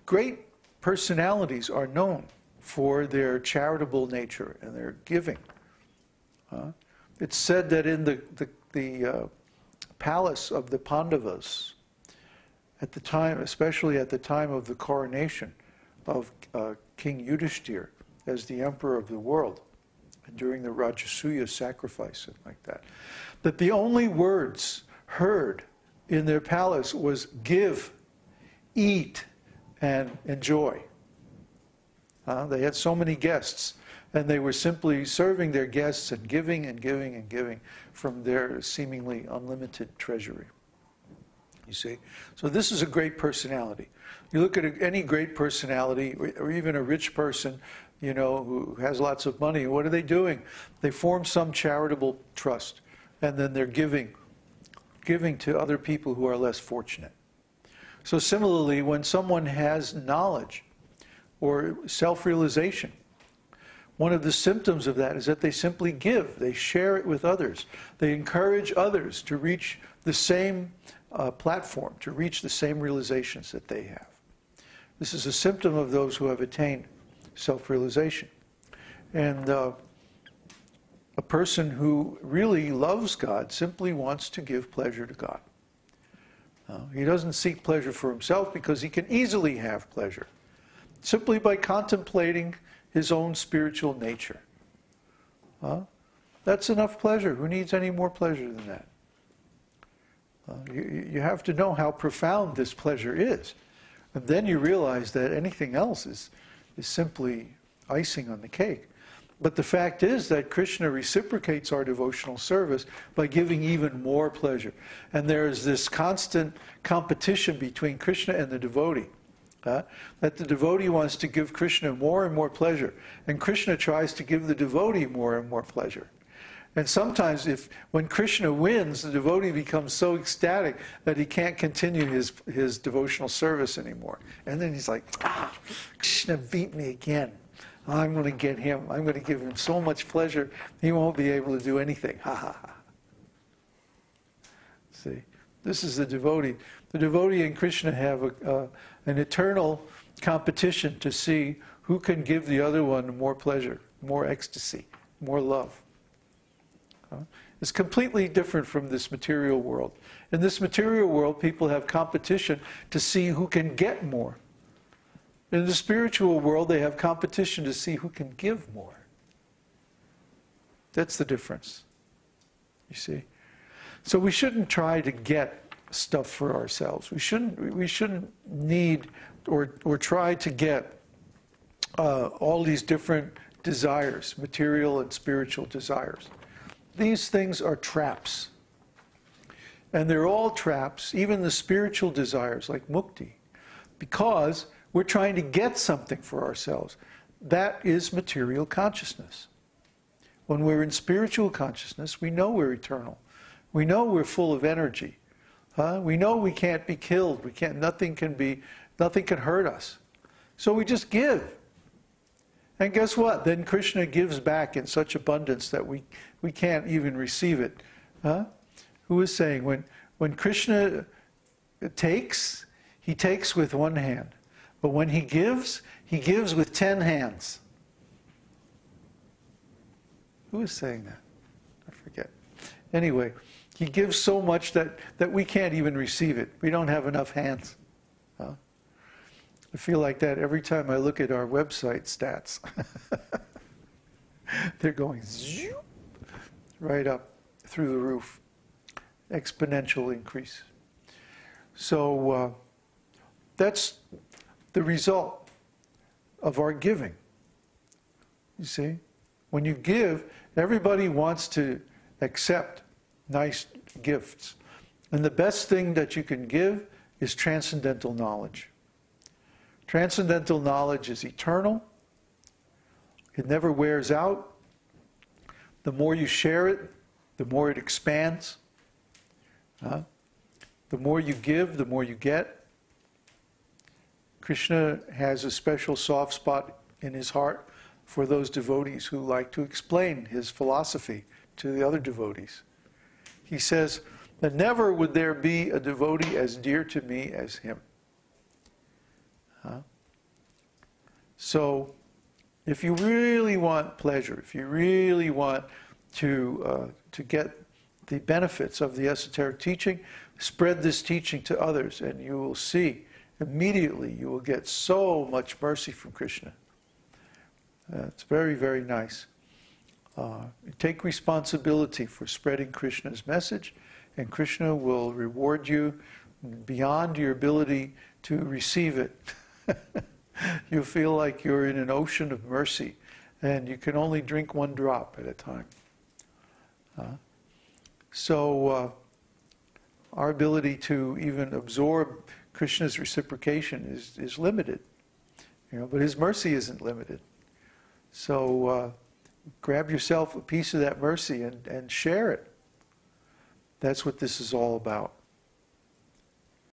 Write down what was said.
great personalities are known for their charitable nature and their giving. It's said that in the palace of the Pandavas, at the time, especially at the time of the coronation of King Yudhishthira as the emperor of the world, and during the Rajasuya sacrifice and like that, that the only words heard in their palace was give, eat, and enjoy. They had so many guests, and they were simply serving their guests and giving and giving and giving from their seemingly unlimited treasury. You see? So this is a great personality. You look at any great personality, or even a rich person, you know, who has lots of money, what are they doing? They form some charitable trust, and then they're giving to other people who are less fortunate. So similarly, when someone has knowledge or self-realization, one of the symptoms of that is that they simply give. They share it with others. They encourage others to reach the same platform, to reach the same realizations that they have. This is a symptom of those who have attained self-realization. And a person who really loves God simply wants to give pleasure to God. He doesn't seek pleasure for himself because he can easily have pleasure simply by contemplating his own spiritual nature. That's enough pleasure. Who needs any more pleasure than that? You have to know how profound this pleasure is. And then you realize that anything else is simply icing on the cake. But the fact is that Krishna reciprocates our devotional service by giving even more pleasure. And there is this constant competition between Krishna and the devotee. That the devotee wants to give Krishna more and more pleasure. And Krishna tries to give the devotee more and more pleasure. And sometimes when Krishna wins, the devotee becomes so ecstatic that he can't continue his devotional service anymore. And then he's like, Krishna beat me again. I'm going to get him. I'm going to give him so much pleasure, he won't be able to do anything. Ha ha ha. See, this is the devotee. The devotee and Krishna have an eternal competition to see who can give the other one more pleasure, more ecstasy, more love. It's completely different from this material world. In this material world, people have competition to see who can get more. In the spiritual world, they have competition to see who can give more. That's the difference, you see. So we shouldn't try to get stuff for ourselves. We shouldn't need or try to get all these different desires, material and spiritual desires. These things are traps. And they're all traps, even the spiritual desires like mukti, because we're trying to get something for ourselves. That is material consciousness. When we're in spiritual consciousness, we know we're eternal. We know we're full of energy. We know we can't be killed. Nothing can hurt us. So we just give. And guess what? Then Krishna gives back in such abundance that we can't even receive it. Who is saying when Krishna takes, he takes with one hand. But when he gives with 10 hands. Who is saying that? I forget. Anyway, he gives so much that we can't even receive it. We don't have enough hands. I feel like that every time I look at our website stats. They're going zoom, right up through the roof. Exponential increase. So that's the result of our giving. You see? When you give, everybody wants to accept nice gifts. And the best thing that you can give is transcendental knowledge. Transcendental knowledge is eternal. It never wears out. The more you share it, the more it expands. The more you give, the more you get. Krishna has a special soft spot in his heart for those devotees who like to explain his philosophy to the other devotees. He says that never would there be a devotee as dear to me as him. So if you really want pleasure, if you really want to get the benefits of the esoteric teaching, spread this teaching to others, and you will see immediately you will get so much mercy from Krishna. It's very, very nice. Take responsibility for spreading Krishna's message, and Krishna will reward you beyond your ability to receive it. You feel like you're in an ocean of mercy, and you can only drink one drop at a time. So our ability to even absorb Krishna's reciprocation is limited, but his mercy isn't limited. So grab yourself a piece of that mercy and share it. That's what this is all about.